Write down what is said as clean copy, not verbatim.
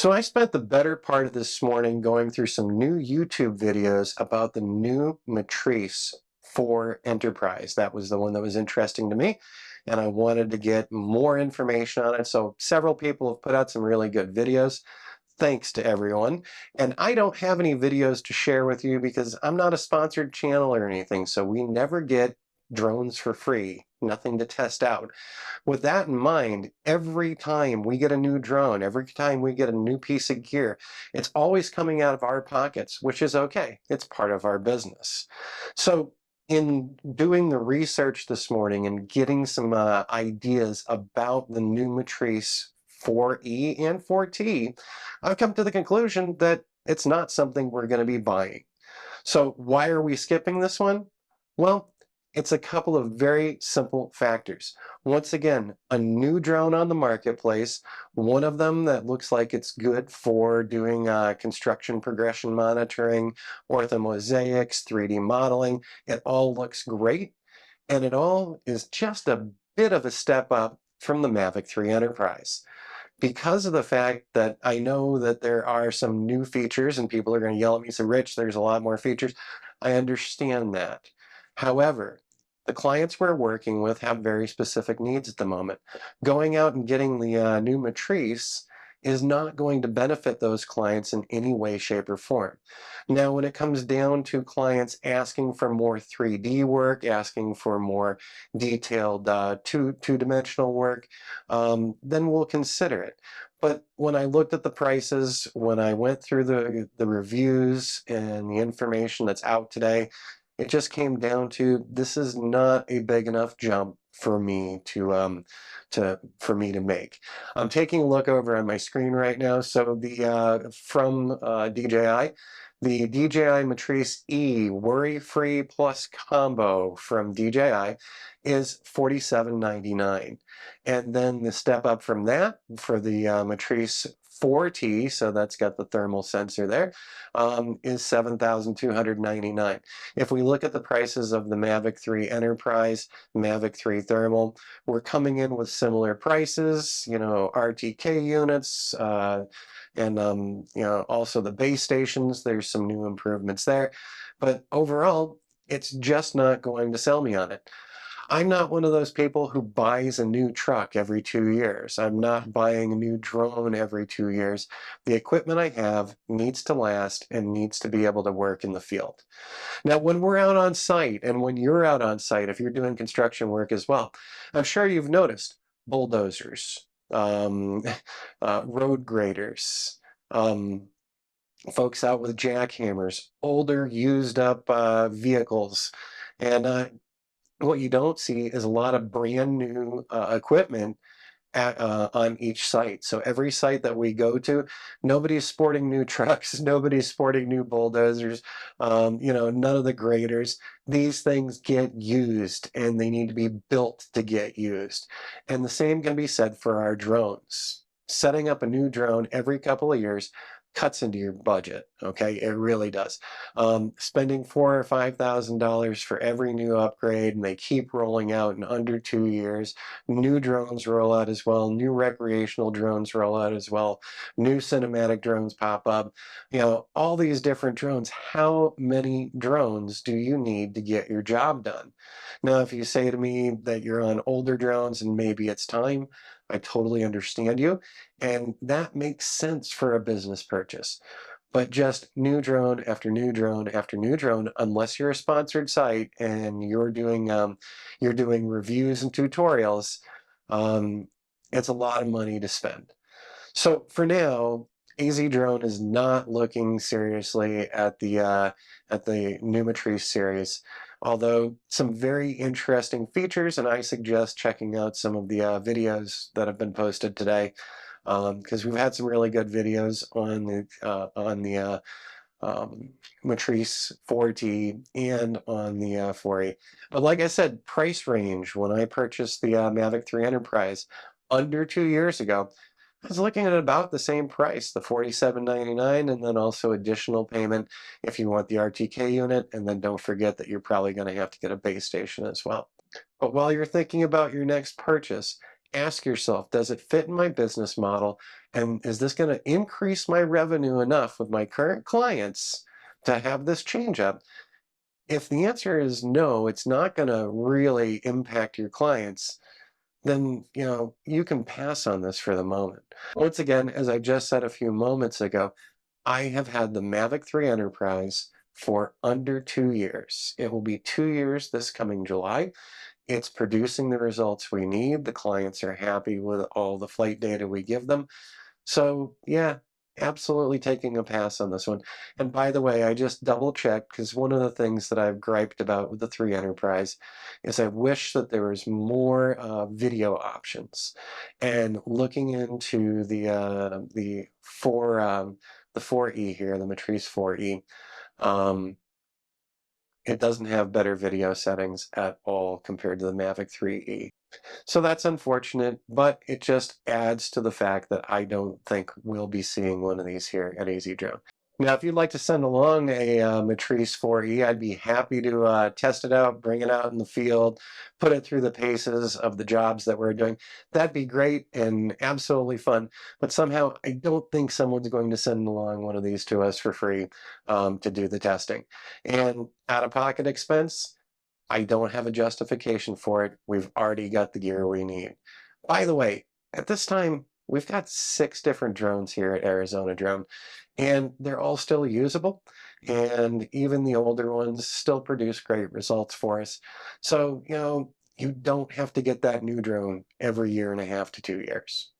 So I spent the better part of this morning going through some new YouTube videos about the new Matrice for Enterprise. That was the one that was interesting to me, and I wanted to get more information on it. So several people have put out some really good videos. Thanks to everyone. And I don't have any videos to share with you because I'm not a sponsored channel or anything, so we never get drones for free, nothing to test out. With that in mind, every time we get a new drone, every time we get a new piece of gear, it's always coming out of our pockets, which is okay. It's part of our business. So in doing the research this morning and getting some ideas about the new Matrice 4E and 4T, I've come to the conclusion that it's not something we're going to be buying. So why are we skipping this one? Well, it's a couple of very simple factors. Once again, a new drone on the marketplace, one of them that looks like it's good for doing construction progression monitoring, orthomosaics, 3D modeling. It all looks great, and it all is just a bit of a step up from the Mavic 3 Enterprise. Because of the fact that I know that there are some new features, and people are going to yell at me, so Rich, there's a lot more features. I understand that. However, the clients we're working with have very specific needs at the moment. Going out and getting the new Matrice is not going to benefit those clients in any way, shape, or form. Now, when it comes down to clients asking for more 3D work, asking for more detailed two-dimensional work, then we'll consider it. But when I looked at the prices, when I went through the reviews and the information that's out today, it just came down to this is not a big enough jump for me to make. I'm taking a look over on my screen right now. So the from DJI, the DJI Matrice E Worry-Free Plus Combo from DJI is $47.99. And then the step up from that for the Matrice 4T, so that's got the thermal sensor there, is $7,299. If we look at the prices of the Mavic 3 Enterprise, Mavic 3 Thermal, we're coming in with similar prices, you know, RTK units, and you know, also the base stations. There's some new improvements there, but overall, it's just not going to sell me on it. I'm not one of those people who buys a new truck every 2 years. I'm not buying a new drone every 2 years. The equipment I have needs to last and needs to be able to work in the field. Now, when we're out on site and when you're out on site, if you're doing construction work as well, I'm sure you've noticed bulldozers, road graders, folks out with jackhammers, older used up vehicles. And what you don't see is a lot of brand new equipment on each site. So every site that we go to, nobody's sporting new trucks, nobody's sporting new bulldozers, you know, none of the graders. These things get used and they need to be built to get used. And the same can be said for our drones. Setting up a new drone every couple of years cuts into your budget. Okay, it really does. Spending $4,000 or $5,000 for every new upgrade, and they keep rolling out in under 2 years. New drones roll out as well. New recreational drones roll out as well. New cinematic drones pop up. You know, all these different drones. How many drones do you need to get your job done? Now, if you say to me that you're on older drones and maybe it's time, I totally understand you. And that makes sense for a business purchase. But just new drone after new drone after new drone, unless you're a sponsored site and you're doing reviews and tutorials, it's a lot of money to spend. So for now, AZ Drone is not looking seriously at the new Matrice series, although some very interesting features, and I suggest checking out some of the videos that have been posted today, because we've had some really good videos on the Matrice 4T and on the 4E. But like I said, price range, when I purchased the Mavic 3 Enterprise under 2 years ago, I was looking at about the same price, the $47.99, and then also additional payment if you want the RTK unit, and then don't forget that you're probably going to have to get a base station as well. But while you're thinking about your next purchase, Ask yourself, does it fit in my business model? And is this going to increase my revenue enough with my current clients to have this change up? If the answer is no, it's not going to really impact your clients, then you can pass on this for the moment. Once again, as I just said a few moments ago, I have had the Mavic 3 Enterprise for under 2 years. It will be 2 years this coming July. It's producing the results we need. The clients are happy with all the flight data we give them. So yeah, absolutely taking a pass on this one. And by the way, I just double checked, because one of the things that I've griped about with the 3 Enterprise is I wish that there was more video options. And looking into the 4E here, the Matrice 4E, um, it doesn't have better video settings at all compared to the Mavic 3E. So that's unfortunate, but it just adds to the fact that I don't think we'll be seeing one of these here at AZ Drone. Now, if you'd like to send along a Matrice 4E, I'd be happy to test it out, bring it out in the field, put it through the paces of the jobs that we're doing. That'd be great and absolutely fun. But somehow, I don't think someone's going to send along one of these to us for free to do the testing. And out-of-pocket expense, I don't have a justification for it. We've already got the gear we need. By the way, at this time, we've got 6 different drones here at Arizona Drone, and they're all still usable, and even the older ones still produce great results for us. So, you don't have to get that new drone every year and a half to 2 years.